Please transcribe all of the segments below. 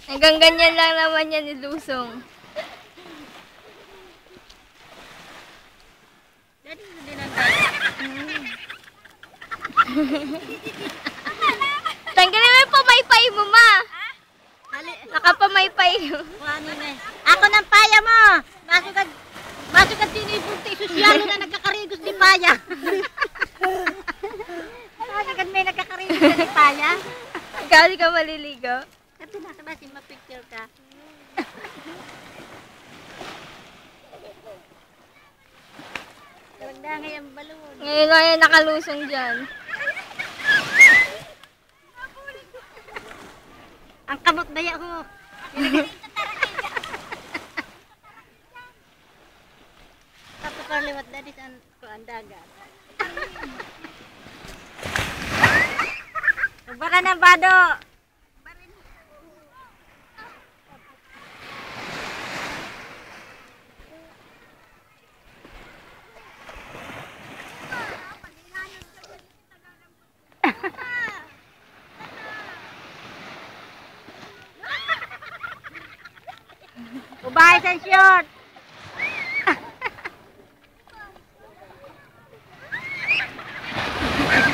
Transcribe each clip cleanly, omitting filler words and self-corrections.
Hanggang ganyan lang naman yan ni Lusong. Dati din ang Tanggalin mo yung pamaypay mo, ma. Nakapamaypay mo. Ako ng paya mo. Masugad sinibunti. Sosyalo na nagkakarigos di paya. Masugad may nagkakarigos na di paya. Ikaw di ka maliligo. Kasi nasa basin mapicture ka. Karagdangay ang balon. Ngayon lang yan nakalusong dyan. Ang kamot daya ko. Tapos parliwat dadi sa ang dagat. Baka ng bado. Ubay sa short.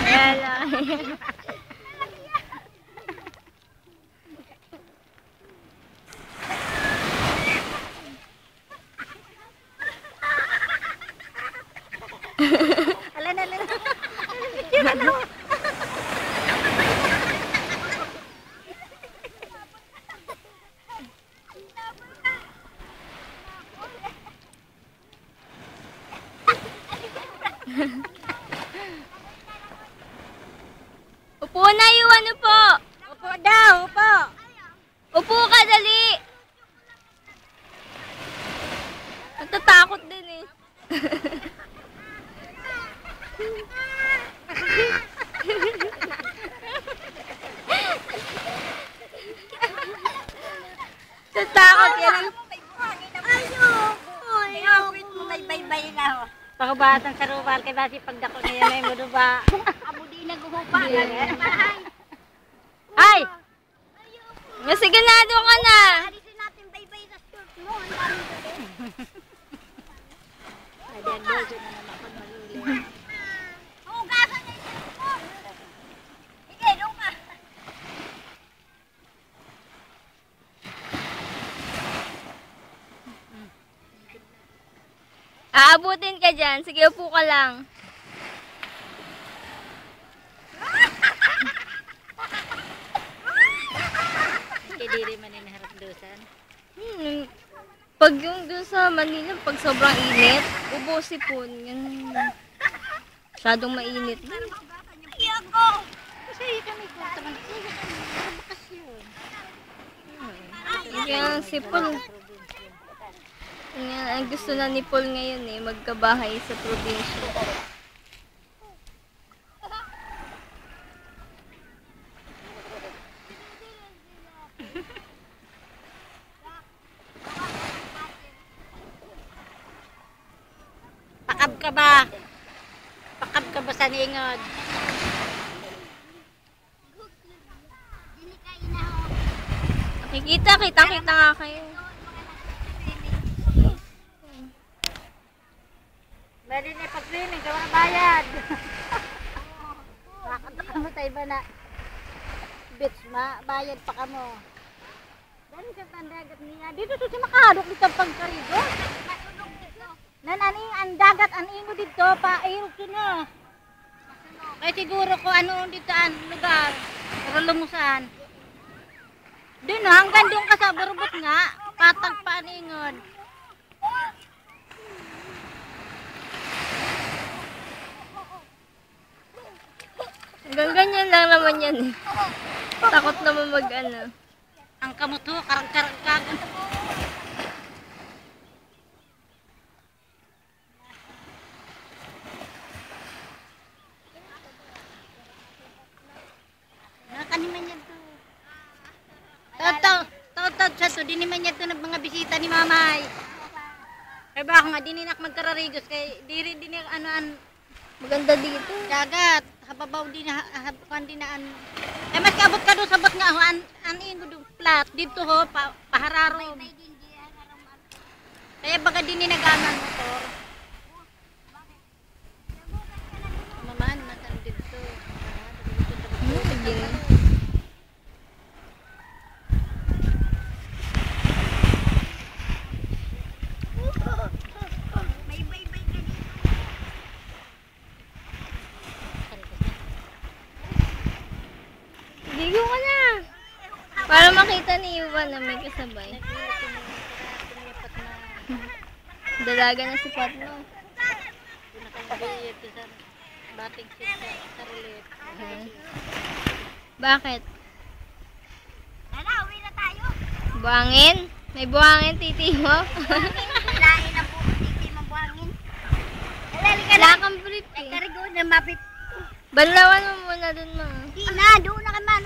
Ayan lang. Ala. Upo na yung ano po. Upo daw, upo. Upo ka, dali. Natatakot din eh. Natatakot yan. May baybay na ho. Pagkabatang sa rubal kay basi pagdako na yan ay mo ba? Amo di naguhupa. Ay! Masiganado ka na. Alisin natin baybay sa skirt mo. Ang dami ko din. Ay, dan doon na naman pag maluli. Hugasan na yung mo. Sige, doon ka. Aabutin ka dyan. Sige, upo ka lang. Diri man in harap dosan. Pag yung dun sa Manila, pag sobrang init, ubosipon. Yan. Masyadong mainit. Ay ako. Kasi kami ko taman bakasyon. Kaya sipol. Yan, ang gusto na ni Paul ngayon eh, magkabahay sa probinsya. Pakab ka ba? Pakab ka ba sa ningod? Kita nga kayo. Pwede na pag-swimming, gawa na bayad. Makakata mo tayo ba na beach ma, bayad pa ka mo. Dali sa tandagat niya. Dito to si makahadok dito pagkarigo. Nanani ang dagat ang ingo dito pa ayok na. Kaya siguro ko ano dito ang lugar. Pero lumusan. Doon hanggang doon ka sa barubot nga. Patag pa ang ingod. Hanggang ganyan lang naman yan eh. Takot naman mag-ano. Ang kamot ho, karag-karag. Nakaniman yan to. Taw-taw sa to, diniman yan to ng mga bisita ni mamay. Kaya ba ako nga, dininak magkararigos kay diri din ano Maganda dito. dagat. Hababaw din na habukan din na an. Eh mas kabot ka doon sabot nga ho an ingo do. flat. Dito ho, pahararo. Kaya baka din ninaganan motor. Maman, nakan dito. Sige. Gigo ka na. Para makita ni Iwan na may kasabay. Dalaga na si Patno. Bating sit sa relief. Bakit? Hala, uwi na tayo. Buhangin? May buhangin, titi mo? Lain na po, hindi mabuhangin. Wala kang brief eh. Karigo na mapit. Banlawan mo muna dun mga. Di na, doon na ka man.